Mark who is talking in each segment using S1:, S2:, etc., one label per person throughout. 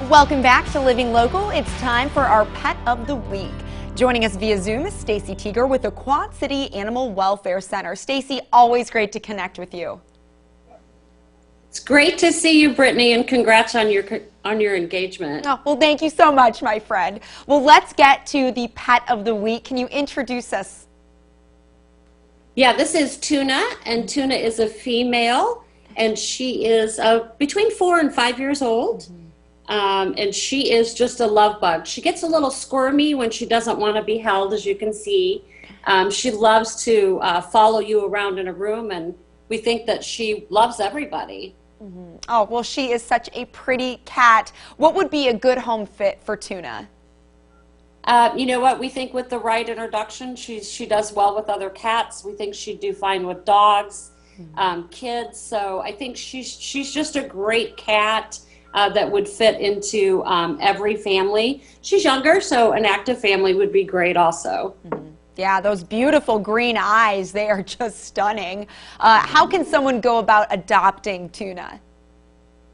S1: Welcome back to Living Local. It's time for our Pet of the Week. Joining us via Zoom is Stacy Teeger with the Quad City Animal Welfare Center. Stacy, always great to connect with you.
S2: It's great to see you, Brittany, and congrats on your engagement.
S1: Oh, well, thank you so much, my friend. Well, let's get to the Pet of the Week. Can you introduce us?
S2: Yeah, this is Tuna, and Tuna is a female, and she is between 4 and 5 years old. And she is just a love bug. She gets a little squirmy when she doesn't want to be held, as you can see. She loves to follow you around in a room, and we think that she loves everybody.
S1: Oh, well, she is such a pretty cat. What would be a good home fit for Tuna?
S2: You know what? We think with the right introduction, she does well with other cats. We think she'd do fine with dogs, kids. So I think she's just a great cat. That would fit into every family. She's younger, so an active family would be great also.
S1: Yeah, those beautiful green eyes, they are just stunning. How can someone go about adopting Tuna?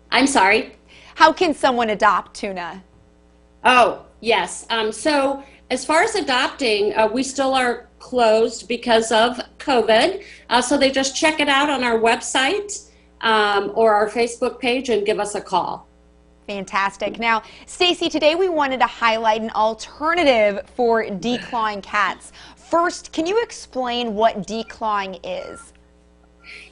S2: I'm sorry?
S1: How can someone adopt Tuna?
S2: Oh, yes. So as far as adopting, we still are closed because of COVID. So they just check it out on our website or our Facebook page and give us a call.
S1: Fantastic. Now, Stacy, today we wanted to highlight an alternative for declawing cats. First, can you explain what declawing is?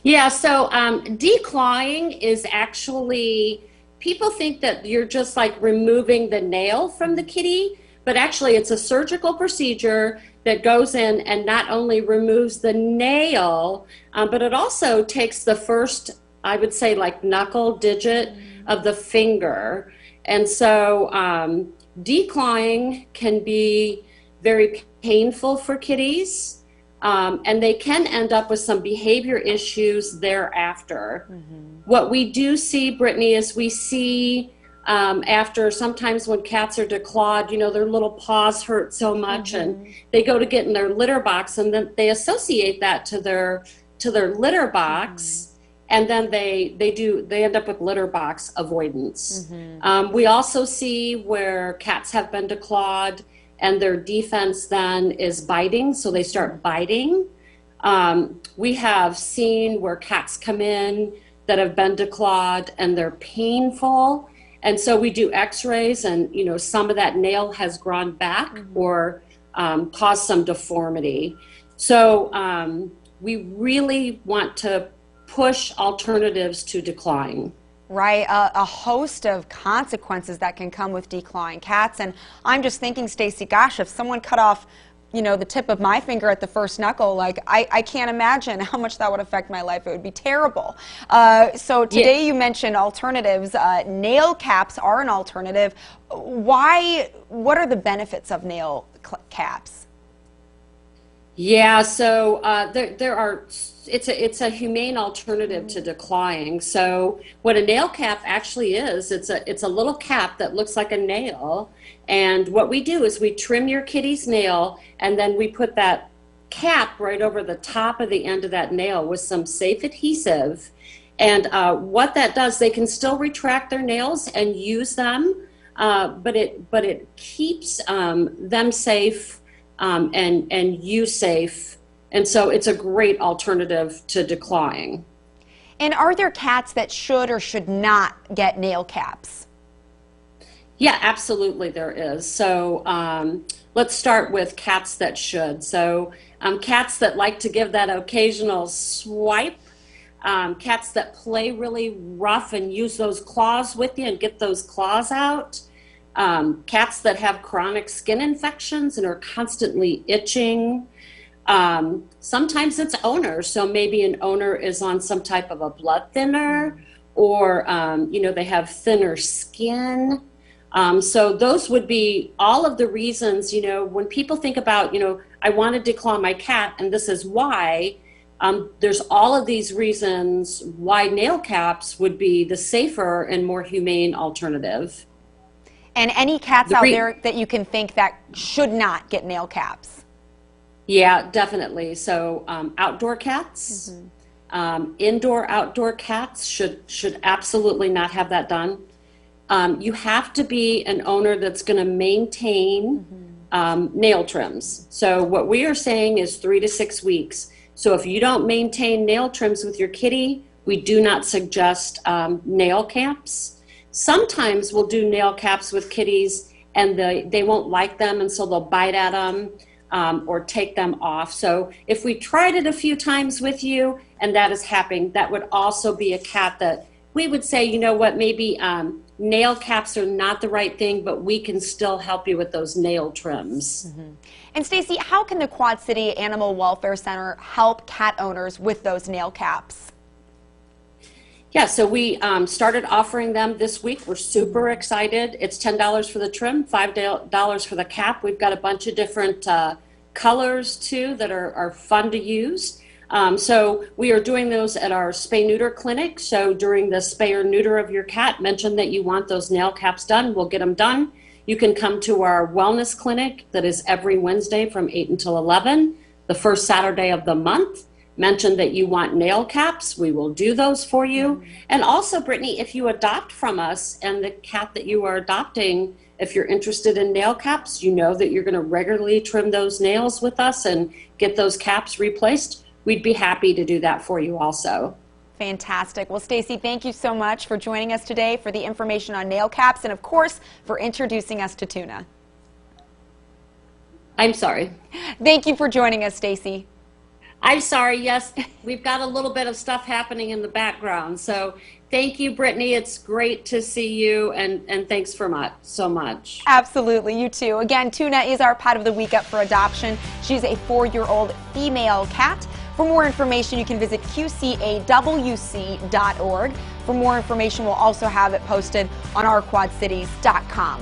S2: Yeah, so declawing is actually, people think that you're just like removing the nail from the kitty, but actually it's a surgical procedure that goes in and not only removes the nail, but it also takes the first, I would say, like knuckle digit of the finger. And so declawing can be very painful for kitties, and they can end up with some behavior issues thereafter. What we do see, Brittany, is we see after sometimes when cats are declawed, you know, their little paws hurt so much and they go to get in their litter box, and then they associate that to their litter box. And then they end up with litter box avoidance. We also see where cats have been declawed and their defense then is biting, so they start biting. We have seen where cats come in that have been declawed and they're painful. And so we do x-rays, and you know, some of that nail has grown back or caused some deformity. So we really want to push alternatives to declawing.
S1: Right, a host of consequences that can come with declawing cats. And I'm just thinking, Stacy, gosh, if someone cut off, you know, the tip of my finger at the first knuckle, like I can't imagine how much that would affect my life. It would be terrible. So today you mentioned alternatives. Nail caps are an alternative. Why? What are the benefits of nail caps?
S2: Yeah, so there are. It's a humane alternative to declawing. So what a nail cap actually is, it's a little cap that looks like a nail. And what we do is we trim your kitty's nail, and then we put that cap right over the top of the end of that nail with some safe adhesive. And what that does, they can still retract their nails and use them, but it keeps them safe and you safe. And so it's a great alternative to declawing.
S1: And are there cats that should or should not get nail caps?
S2: Yeah, absolutely there is. So let's start with cats that should. So cats that like to give that occasional swipe, cats that play really rough and use those claws with you and get those claws out, cats that have chronic skin infections and are constantly itching. Sometimes it's owners, so maybe an owner is on some type of a blood thinner, or you know, they have thinner skin. So those would be all of the reasons, you know, when people think about, you know, I want to declaw my cat and this is why, there's all of these reasons why nail caps would be the safer and more humane alternative.
S1: And any cats out there that you can think that should not get nail caps?
S2: Yeah, definitely. So outdoor cats, indoor, outdoor cats should absolutely not have that done. you have to be an owner that's going to maintain nail trims. So what we are saying is 3 to 6 weeks. So if you don't maintain nail trims with your kitty, we do not suggest nail caps. Sometimes we'll do nail caps with kitties and they won't like them, and so they'll bite at them or take them off. So if we tried it a few times with you and that is happening, that would also be a cat that we would say, you know what, maybe nail caps are not the right thing, but we can still help you with those nail trims.
S1: And Stacy, how can the Quad City Animal Welfare Center help cat owners with those nail caps?
S2: Yeah, so we started offering them this week. We're super excited. It's $10 for the trim, $5 for the cap. We've got a bunch of different colors too that are fun to use. So we are doing those at our spay-neuter clinic. So during the spay or neuter of your cat, mention that you want those nail caps done. We'll get them done. You can come to our wellness clinic that is every Wednesday from 8 until 11, the first Saturday of the month. Mention that you want nail caps. We will do those for you. And also, Brittany, if you adopt from us and the cat that you are adopting, if you're interested in nail caps, you know that you're going to regularly trim those nails with us and get those caps replaced. We'd be happy to do that for you also.
S1: Fantastic. Well, Stacy, thank you so much for joining us today, for the information on nail caps, and of course, for introducing us to Tuna.
S2: I'm sorry.
S1: Thank you for joining us, Stacy.
S2: I'm sorry, yes, we've got a little bit of stuff happening in the background. So thank you, Brittany. It's great to see you, and thanks so much.
S1: Absolutely, you too. Again, Tuna is our pet of the week up for adoption. She's a 4-year-old female cat. For more information, you can visit qcawc.org. For more information, we'll also have it posted on ourquadcities.com.